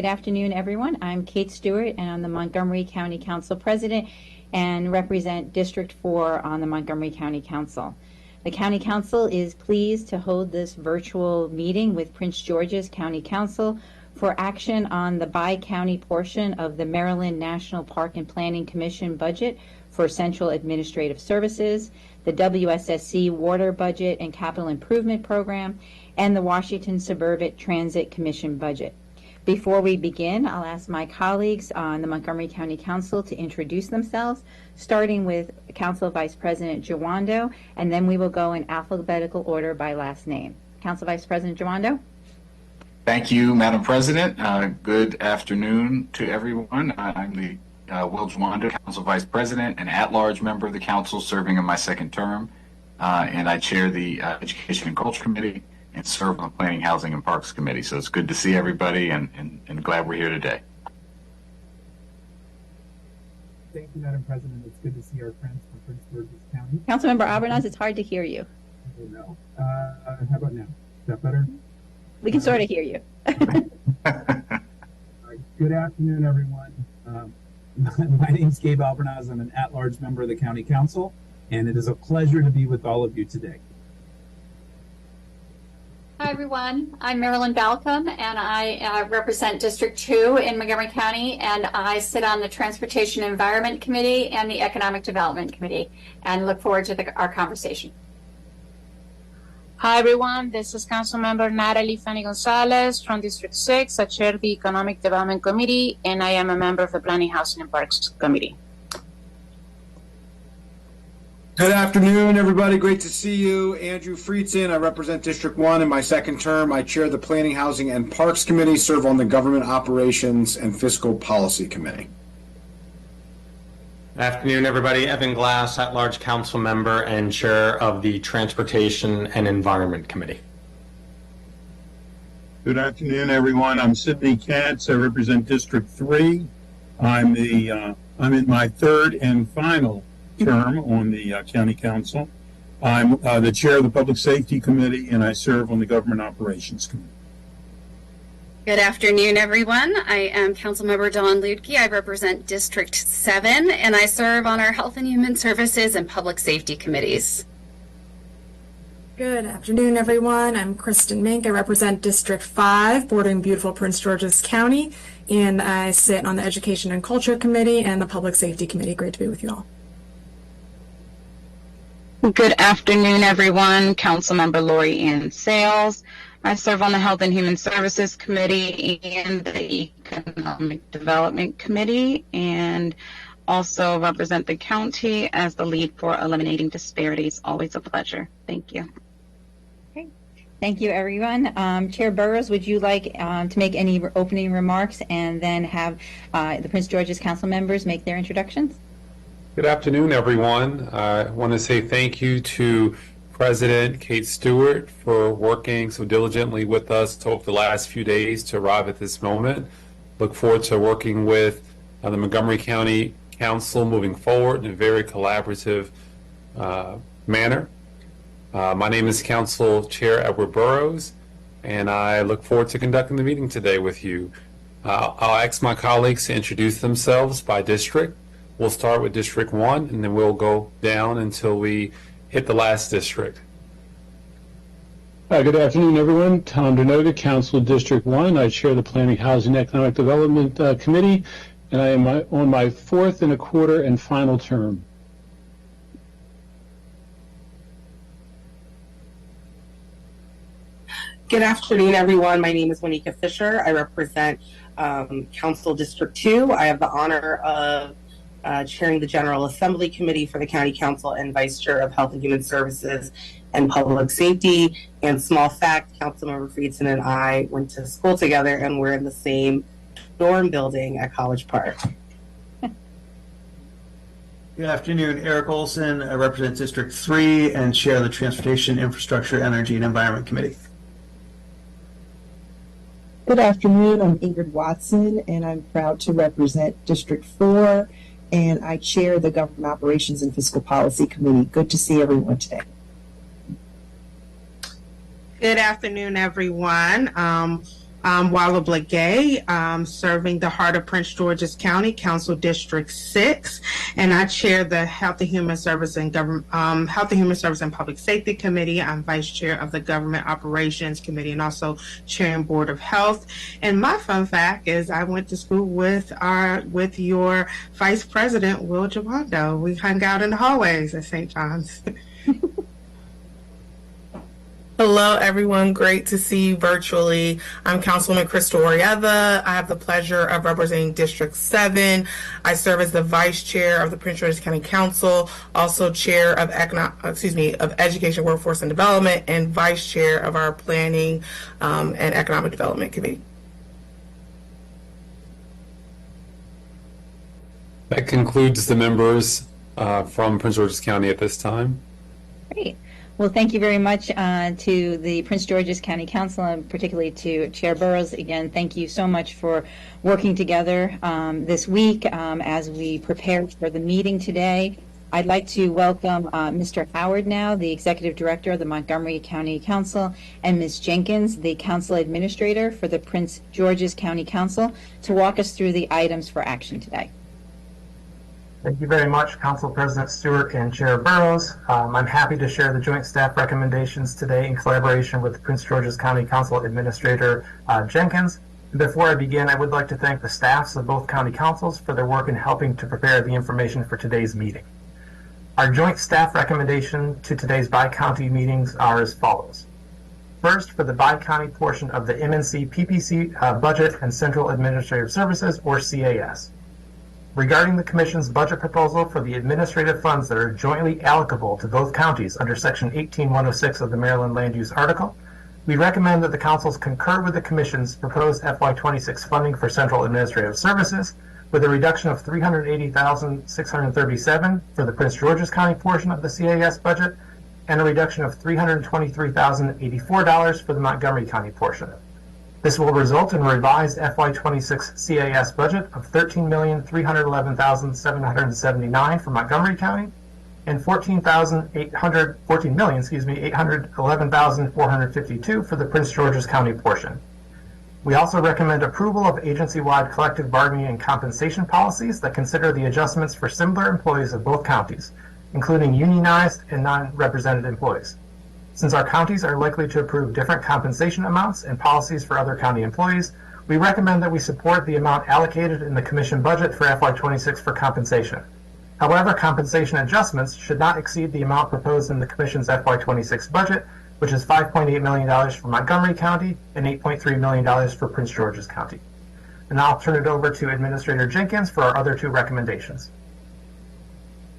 Good afternoon, everyone. I'm Kate Stewart, and I'm the Montgomery County Council President and represent District 4 on the Montgomery County Council. The County Council is pleased to hold this virtual meeting with Prince George's County Council for action on the bi-county portion of the Maryland National Park and Planning Commission budget for Central Administrative Services, the WSSC Water Budget and Capital Improvement Program, and the Washington Suburban Transit Commission budget. Before we begin, I'll ask my colleagues on the Montgomery County Council to introduce themselves, starting with Council Vice President Jawando, and then we will go in alphabetical order by last name. Council Vice President Jawando. Thank you, Madam President. Good afternoon to everyone. I'm the Will Jawando, Council Vice President and at-large member of the Council, serving in my second term, and I chair the Education and Culture Committee and serve on the Planning, Housing, and Parks Committee. So it's good to see everybody and glad we're here today. Thank you, Madam President. It's good to see our friends from Prince George's County. Councilmember Albornoz, it's hard to hear you. I don't know. How about now? Is that better? We can sort of hear you. Good afternoon, everyone. My name is Gabe Albornoz. I'm an at-large member of the County Council, and it is a pleasure to be with all of you today. Hi, everyone. I'm Marilyn Balcom, and I represent District 2 in Montgomery County, and I sit on the Transportation and Environment Committee and the Economic Development Committee, and look forward to our conversation. Hi, everyone. This is Councilmember Natalie Fanny Gonzalez from District 6. I chair the Economic Development Committee, and I am a member of the Planning, Housing, and Parks Committee. Good afternoon, everybody. Great to see you. Andrew Friedson. I represent District 1 in my second term. I chair the Planning, Housing, and Parks Committee, serve on the Government Operations and Fiscal Policy Committee. Afternoon, everybody. Evan Glass, at-large council member and chair of the Transportation and Environment Committee. Good afternoon, everyone. I'm Sidney Katz. I represent District 3. I'm in my third and final term on the County Council. I'm the chair of the Public Safety Committee, and I serve on the Government Operations Committee. Good afternoon, everyone. I am Councilmember Dawn Luedtke. I represent District 7, and I serve on our Health and Human Services and Public Safety Committees. Good afternoon, everyone. I'm Kristen Mink. I represent District 5, bordering beautiful Prince George's County, and I sit on the Education and Culture Committee and the Public Safety Committee. Great to be with you all. Good afternoon, everyone. Councilmember Lori Ann Sales. I serve on the Health and Human Services Committee and the Economic Development Committee, and also represent the county as the lead for eliminating disparities. Always a pleasure. Thank you. Okay. Thank you, everyone. Chair Burrows, would you like to make any opening remarks and then have the Prince George's Council members make their introductions? Good afternoon, everyone. I want to say thank you to President Kate Stewart for working so diligently with us over the last few days to arrive at this moment. Look forward to working with the Montgomery County Council moving forward in a very collaborative manner. My name is Council Chair Edward Burrows, and I look forward to conducting the meeting today with you. I'll ask my colleagues to introduce themselves by district. We'll start with District 1, and then we'll go down until we hit the last district. Good afternoon, everyone. Tom Denoga, Council District 1. I chair the Planning, Housing, and Economic Development Committee, and I am on my 4th and a quarter and final term. Good afternoon, everyone. My name is Juanita Fisher. I represent Council District 2. I have the honor of chairing the General Assembly Committee for the County Council and Vice Chair of Health and Human Services and Public Safety. And small fact, Councilmember Friedson and I went to school together, and we're in the same dorm building at College Park. Good afternoon, Eric Olson. I represent District 3 and chair the Transportation, Infrastructure, Energy, and Environment Committee. Good afternoon. I'm Ingrid Watson, and I'm proud to represent District 4, and I chair the Government Operations and Fiscal Policy Committee. Good to see everyone today. Good afternoon, everyone. I'm Walla Blagay, serving the heart of Prince George's County, Council District 6, and I chair the Health and Human Service and Public Safety Committee. I'm vice chair of the Government Operations Committee and also chairing Board of Health. And my fun fact is I went to school with your Vice President, Will Jawando. We hung out in the hallways at St. John's. Hello, everyone. Great to see you virtually. I'm Councilwoman Crystal Orieva. I have the pleasure of representing District 7. I serve as the Vice Chair of the Prince George's County Council, also Chair of Education, Workforce, and Development, and Vice Chair of our Planning and Economic Development Committee. That concludes the members from Prince George's County at this time. Great. Well, thank you very much to the Prince George's County Council and particularly to Chair Burrows. Again, thank you so much for working together this week as we prepare for the meeting today. I'd like to welcome Mr. Howard now, the Executive Director of the Montgomery County Council, and Ms. Jenkins, the Council Administrator for the Prince George's County Council, to walk us through the items for action today. Thank you very much, Council President Stewart and Chair Burrows. I'm happy to share the joint staff recommendations today in collaboration with Prince George's County Council Administrator Jenkins. Before I begin, I would like to thank the staffs of both county councils for their work in helping to prepare the information for today's meeting. Our joint staff recommendation to today's bi-county meetings are as follows. First, for the bi-county portion of the MNC PPC Budget and Central Administrative Services, or CAS. Regarding the Commission's budget proposal for the administrative funds that are jointly allocable to both counties under Section 18106 of the Maryland Land Use Article, we recommend that the councils concur with the Commission's proposed FY26 funding for Central Administrative Services, with a reduction of $380,637 for the Prince George's County portion of the CAS budget, and a reduction of $323,084 for the Montgomery County portion. This will result in a revised FY26 CAS budget of $14,311,779 for Montgomery County and $14,811,452 for the Prince George's County portion. We also recommend approval of agency-wide collective bargaining and compensation policies that consider the adjustments for similar employees of both counties, including unionized and non-represented employees. Since our counties are likely to approve different compensation amounts and policies for other county employees, we recommend that we support the amount allocated in the Commission budget for FY26 for compensation. However, compensation adjustments should not exceed the amount proposed in the Commission's FY26 budget, which is $5.8 million for Montgomery County and $8.3 million for Prince George's County. And now I'll turn it over to Administrator Jenkins for our other two recommendations.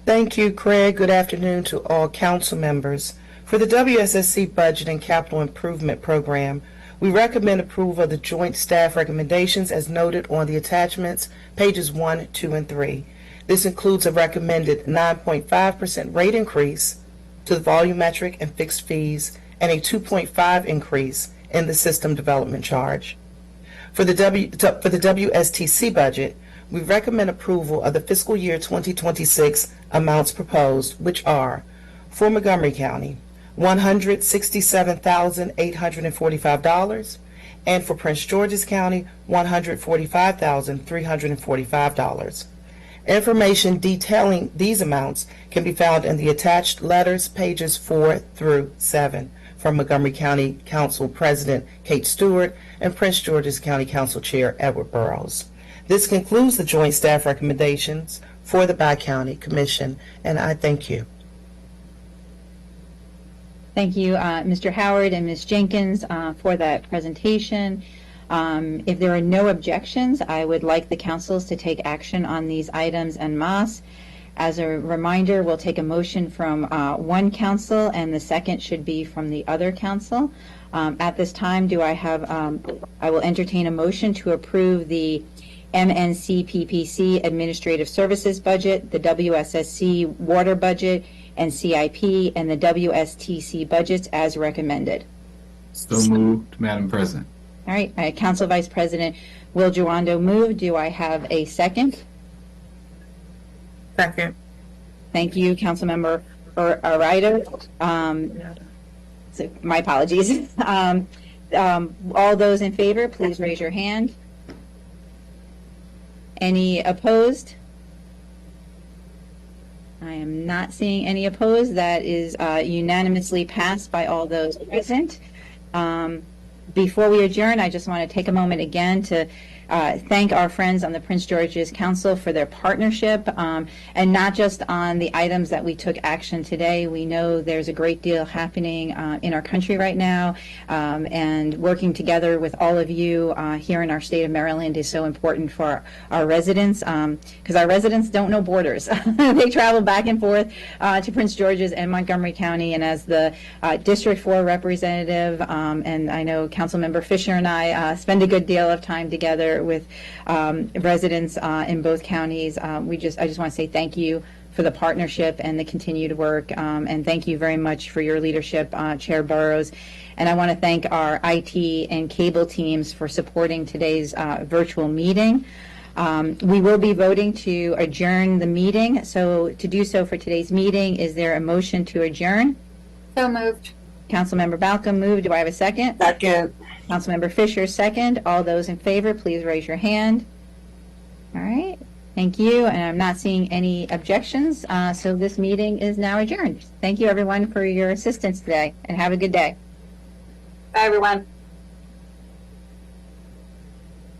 Thank you, Craig. Good afternoon to all council members. For the WSSC Budget and Capital Improvement Program, we recommend approval of the joint staff recommendations as noted on the attachments, pages 1, 2, and 3. This includes a recommended 9.5% rate increase to the volumetric and fixed fees and a 2.5% increase in the system development charge. For the WSTC budget, we recommend approval of the fiscal year 2026 amounts proposed, which are for Montgomery County, $167,845, and for Prince George's County, $145,345. Information detailing these amounts can be found in the attached letters, pages 4 through 7, from Montgomery County Council President Kate Stewart and Prince George's County Council Chair Edward Burrows. This concludes the joint staff recommendations for the Bi-County Commission, and I thank you. Thank you, Mr. Howard and Ms. Jenkins, for that presentation. If there are no objections, I would like the councils to take action on these items en masse. As a reminder, we'll take a motion from one council, and the second should be from the other council. At this time, I will entertain a motion to approve the MNC PPC Administrative Services Budget, the WSSC Water Budget and CIP, and the WSTC budgets as recommended. So moved, Madam President. All right, Council Vice President Will Jawando moved. Do I have a second? Second. Thank you, Councilmember Arido. So my apologies. All those in favor, please raise your hand. Any opposed? I am not seeing any opposed. That is unanimously passed by all those present. Before we adjourn, I just want to take a moment again to thank our friends on the Prince George's Council for their partnership, and not just on the items that we took action today. We know there's a great deal happening in our country right now, and working together with all of you here in our state of Maryland is so important for our residents, because our residents don't know borders. They travel back and forth to Prince George's and Montgomery County, and as the District 4 representative, and I know Councilmember Fisher and I spend a good deal of time together with residents in both counties. I just want to say thank you for the partnership and the continued work, and thank you very much for your leadership, Chair Burrows. And I want to thank our IT and cable teams for supporting today's virtual meeting. We will be voting to adjourn the meeting. So to do so for today's meeting, is there a motion to adjourn? So moved. Councilmember Balcom moved. Do I have a second? Second. Councilmember Fisher, second. All those in favor, please raise your hand. All right. Thank you. And I'm not seeing any objections. So this meeting is now adjourned. Thank you, everyone, for your assistance today, and have a good day. Bye, everyone.